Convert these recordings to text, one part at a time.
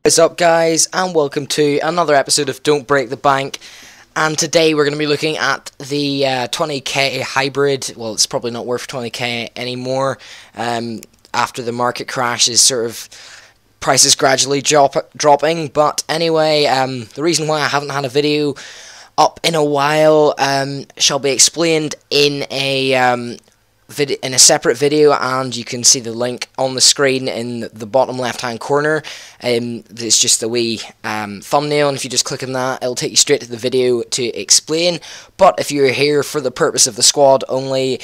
What's up, guys, and welcome to another episode of Don't Break the Bank. And today we're going to be looking at the 20k hybrid. Well, it's probably not worth 20k anymore after the market crash is sort of prices gradually dropping. But anyway, the reason why I haven't had a video up in a while shall be explained in a separate video, and you can see the link on the screen in the bottom left hand corner. It's just the wee thumbnail, and if you just click on that, it'll take you straight to the video to explain. But if you're here for the purpose of the squad only,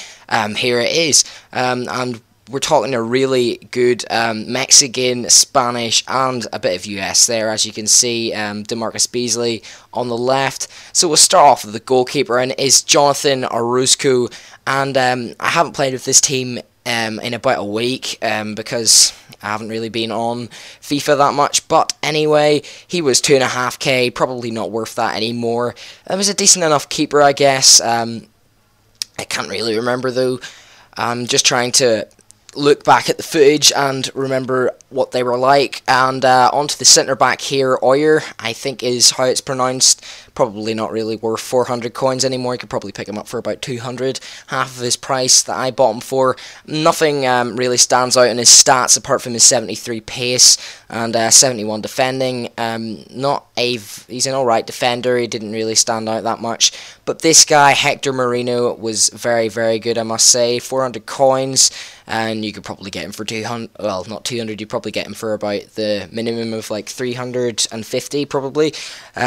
here it is. And we're talking a really good Mexican, Spanish, and a bit of US there, as you can see. DeMarcus Beasley on the left. So we'll start off with the goalkeeper, and it is Jonathan Orozco. And I haven't played with this team in about a week because I haven't really been on FIFA that much. But anyway, he was 2.5k, probably not worth that anymore. It was a decent enough keeper, I guess. I can't really remember though. I'm just trying to look back at the footage and remember what they were like. And onto the centre back here, Oyer, I think is how it's pronounced. Probably not really worth 400 coins anymore. You could probably pick him up for about 200, half of his price that I bought him for. Nothing really stands out in his stats apart from his 73 pace and 71 defending. He's an alright defender. He didn't really stand out that much. But this guy, Hector Moreno, was very, very good, I must say. 400 coins, and you could probably get him for 200. Well, not 200. You probably get him for about the minimum of like 350, probably.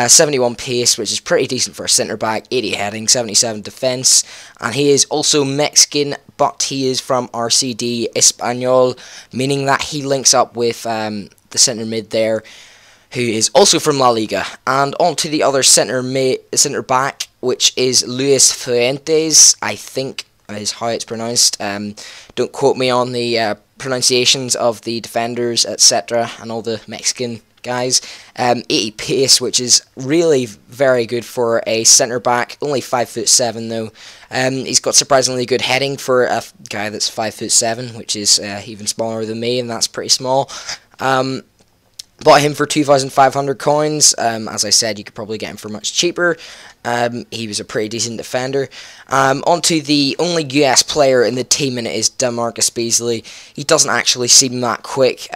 71 pace, which is pretty decent for a centre back. 80 heading, 77 defence, and he is also Mexican, but he is from RCD Español, meaning that he links up with the centre mid there, who is also from La Liga. And on to the other centre back, which is Luis Fuentes, I think is how it's pronounced. Don't quote me on the pronunciations of the defenders, etc., and all the Mexican guys. 80 pace, which is really very good for a centre back. Only 5'7" though. He's got surprisingly good heading for a guy that's 5'7", which is even smaller than me, and that's pretty small. Bought him for 2,500 coins. As I said, you could probably get him for much cheaper. He was a pretty decent defender. Onto the only US player in the team, and it is DeMarcus Beasley. He doesn't actually seem that quick.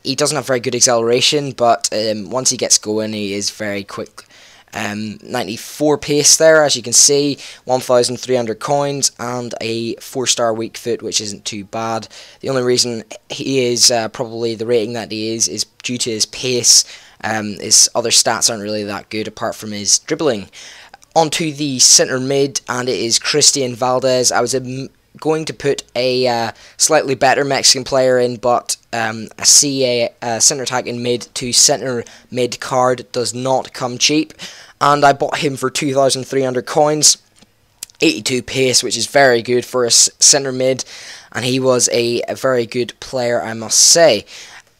He doesn't have very good acceleration, but once he gets going, he is very quick. 94 pace there, as you can see, 1,300 coins, and a 4-star weak foot, which isn't too bad. The only reason he is probably the rating that he is due to his pace. His other stats aren't really that good apart from his dribbling. Onto the centre mid, and it is Christian Valdez. I was going to put a slightly better Mexican player in, but I see a centre attacking mid to centre mid card does not come cheap, and I bought him for 2,300 coins. 82 pace, which is very good for a centre mid, and he was a very good player, I must say.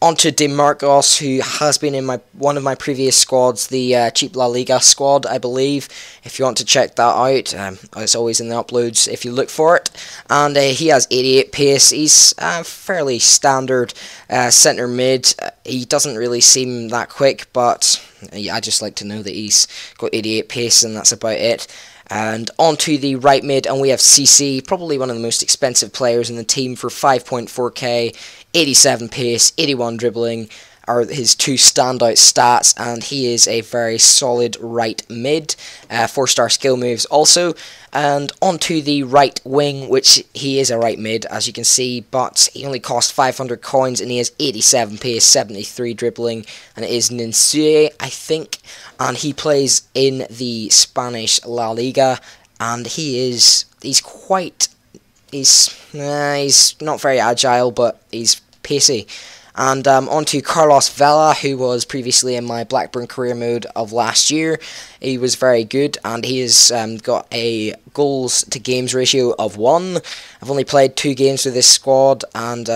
Onto DeMarcos, who has been in one of my previous squads, the cheap La Liga squad, I believe. If you want to check that out, it's always in the uploads if you look for it. And he has 88 pace. He's fairly standard centre mid. He doesn't really seem that quick, but I just like to know that he's got 88 pace, and that's about it. And onto the right mid, and we have CC, probably one of the most expensive players in the team, for 5.4k, 87 pace, 81 dribbling are his two standout stats, and he is a very solid right mid. 4-star skill moves also. And onto the right wing, which he is a right mid, as you can see, but he only costs 500 coins, and he has 87 pace, 73 dribbling, and it is Ninsue, I think, and he plays in the Spanish La Liga, and he's not very agile, but he's pacey. And onto Carlos Vela, who was previously in my Blackburn career mode of last year. He was very good, and he has got a goals to games ratio of 1. I've only played 2 games with this squad, and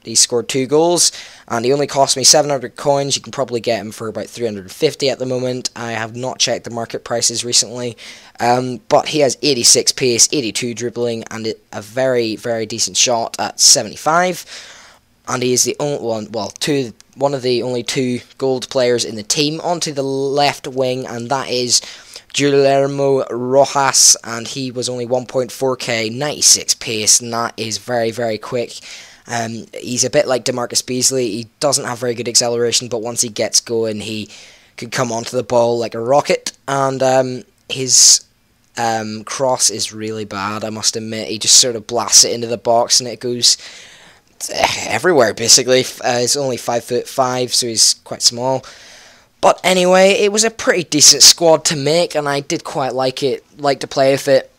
he scored 2 goals, and he only cost me 700 coins. You can probably get him for about 350 at the moment. I have not checked the market prices recently, but he has 86 pace, 82 dribbling, and a very, very decent shot at 75. and he is the only one of the only 2 gold players in the team. Onto the left wing, and that is Guillermo Rojas, and he was only 1.4k, 96 pace, and that is very, very quick. He's a bit like DeMarcus Beasley. He doesn't have very good acceleration, but once he gets going, he can come onto the ball like a rocket, and his cross is really bad, I must admit. He just sort of blasts it into the box, and it goes everywhere, basically. He's only 5'5", so he's quite small. But anyway, it was a pretty decent squad to make, and I did quite like it. Like to play with it.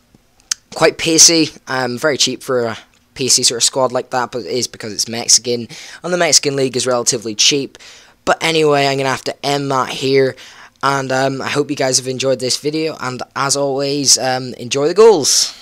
Quite pacey. Very cheap for a pacey sort of squad like that, but it is because it's Mexican, and the Mexican league is relatively cheap. But anyway, I'm going to have to end that here, and I hope you guys have enjoyed this video, and as always, enjoy the goals.